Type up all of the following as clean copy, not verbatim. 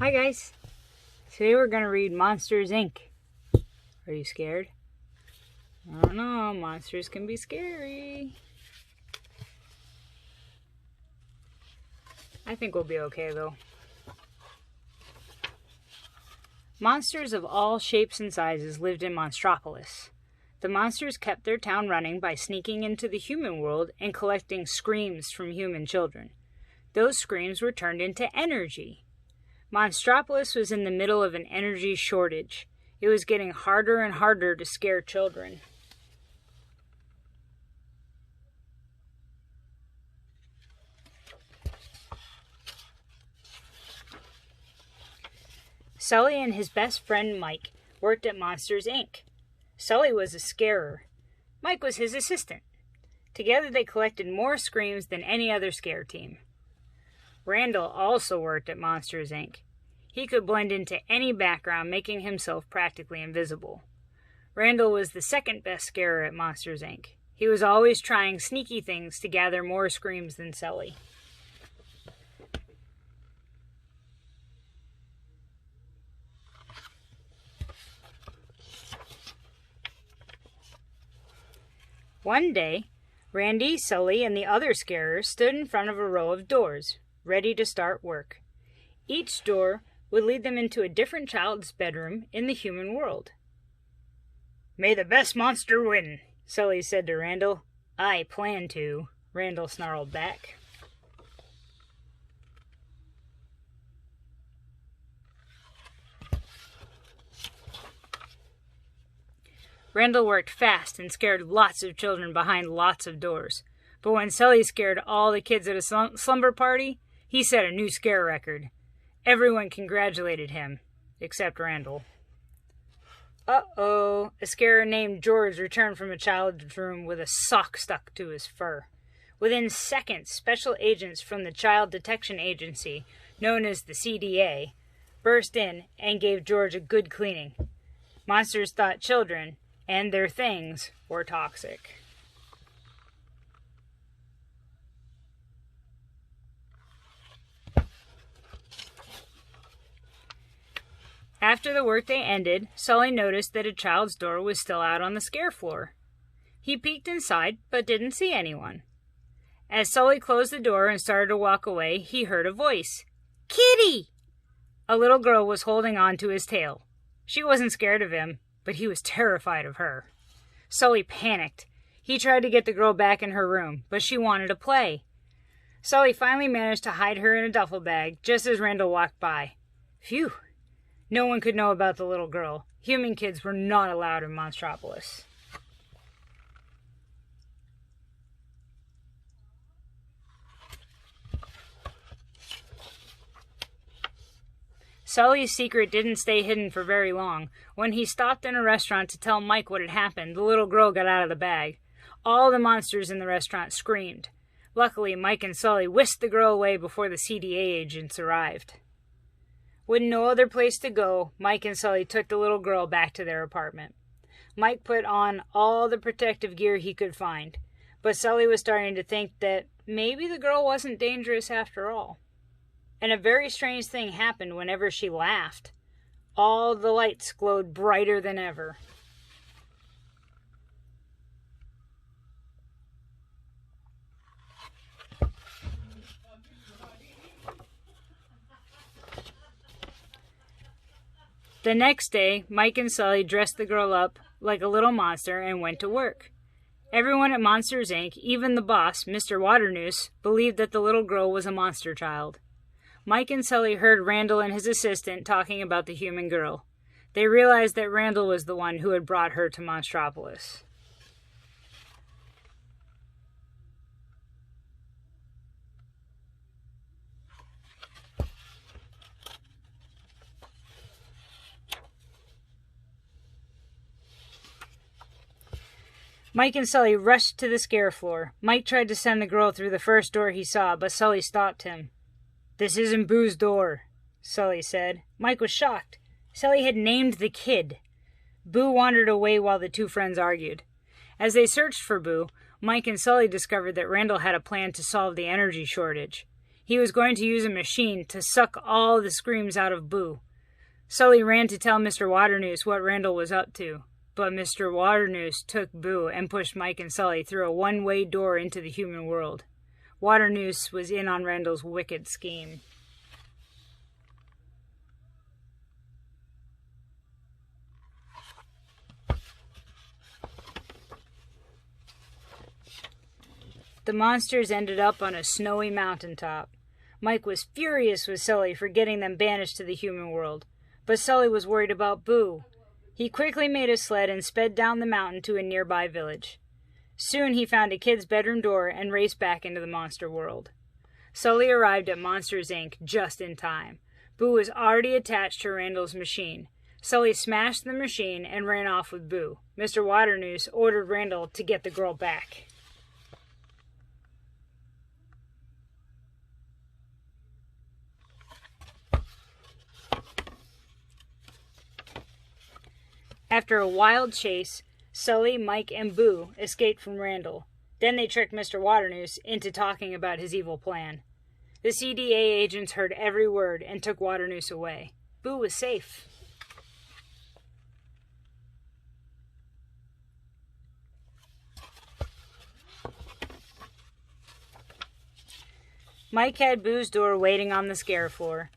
Hi guys, today we're going to read Monsters, Inc. Are you scared? I don't know, monsters can be scary. I think we'll be okay though. Monsters of all shapes and sizes lived in Monstropolis. The monsters kept their town running by sneaking into the human world and collecting screams from human children. Those screams were turned into energy. Monstropolis was in the middle of an energy shortage. It was getting harder and harder to scare children. Sully and his best friend Mike worked at Monsters, Inc. Sully was a scarer. Mike was his assistant. Together they collected more screams than any other scare team. Randall also worked at Monsters, Inc. He could blend into any background, making himself practically invisible. Randall was the second best scarer at Monsters, Inc. He was always trying sneaky things to gather more screams than Sully. One day, Randy, Sully, and the other scarers stood in front of a row of doors, ready to start work. Each door would lead them into a different child's bedroom in the human world. "May the best monster win," Sully said to Randall. "I plan to," Randall snarled back. Randall worked fast and scared lots of children behind lots of doors. But when Sully scared all the kids at a slumber party, he set a new scare record. Everyone congratulated him, except Randall. Uh-oh, a scarer named George returned from a child's room with a sock stuck to his fur. Within seconds, special agents from the Child Detection Agency, known as the CDA, burst in and gave George a good cleaning. Monsters thought children and their things were toxic. After the workday ended, Sully noticed that a child's door was still out on the scare floor. He peeked inside, but didn't see anyone. As Sully closed the door and started to walk away, he heard a voice. "Kitty!" A little girl was holding on to his tail. She wasn't scared of him, but he was terrified of her. Sully panicked. He tried to get the girl back in her room, but she wanted to play. Sully finally managed to hide her in a duffel bag just as Randall walked by. Phew! No one could know about the little girl. Human kids were not allowed in Monstropolis. Sully's secret didn't stay hidden for very long. When he stopped in a restaurant to tell Mike what had happened, the little girl got out of the bag. All the monsters in the restaurant screamed. Luckily, Mike and Sully whisked the girl away before the CDA agents arrived. With no other place to go, Mike and Sully took the little girl back to their apartment. Mike put on all the protective gear he could find, but Sully was starting to think that maybe the girl wasn't dangerous after all. And a very strange thing happened whenever she laughed. All the lights glowed brighter than ever. The next day, Mike and Sully dressed the girl up like a little monster and went to work. Everyone at Monsters, Inc., even the boss, Mr. Waternoose, believed that the little girl was a monster child. Mike and Sully heard Randall and his assistant talking about the human girl. They realized that Randall was the one who had brought her to Monstropolis. Mike and Sully rushed to the scare floor. Mike tried to send the girl through the first door he saw, but Sully stopped him. "This isn't Boo's door," Sully said. Mike was shocked. Sully had named the kid. Boo wandered away while the two friends argued. As they searched for Boo, Mike and Sully discovered that Randall had a plan to solve the energy shortage. He was going to use a machine to suck all the screams out of Boo. Sully ran to tell Mr. Waternoose what Randall was up to, but Mr. Waternoose took Boo and pushed Mike and Sully through a one-way door into the human world. Waternoose was in on Randall's wicked scheme. The monsters ended up on a snowy mountaintop. Mike was furious with Sully for getting them banished to the human world, but Sully was worried about Boo. He quickly made a sled and sped down the mountain to a nearby village. Soon he found a kid's bedroom door and raced back into the monster world. Sully arrived at Monsters, Inc. just in time. Boo was already attached to Randall's machine. Sully smashed the machine and ran off with Boo. Mr. Waternoose ordered Randall to get the girl back. After a wild chase, Sully, Mike, and Boo escaped from Randall. Then they tricked Mr. Waternoose into talking about his evil plan. The CDA agents heard every word and took Waternoose away. Boo was safe. Mike had Boo's door waiting on the scare floor.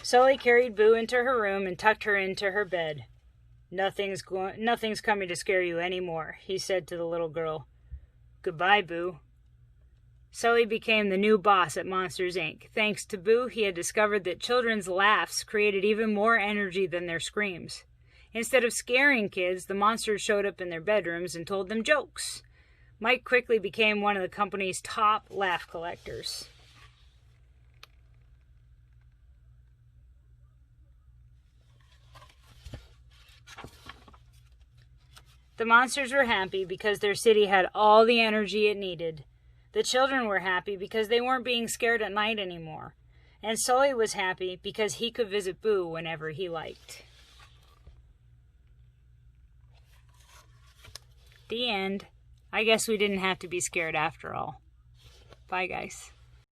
Sully carried Boo into her room and tucked her into her bed. Nothing's coming to scare you anymore, he said to the little girl. Goodbye, Boo. Sully became the new boss at Monsters, Inc. Thanks to Boo, he had discovered that children's laughs created even more energy than their screams. Instead of scaring kids, the monsters showed up in their bedrooms and told them jokes. Mike quickly became one of the company's top laugh collectors. The monsters were happy because their city had all the energy it needed. The children were happy because they weren't being scared at night anymore. And Sully was happy because he could visit Boo whenever he liked. The end. I guess we didn't have to be scared after all. Bye, guys.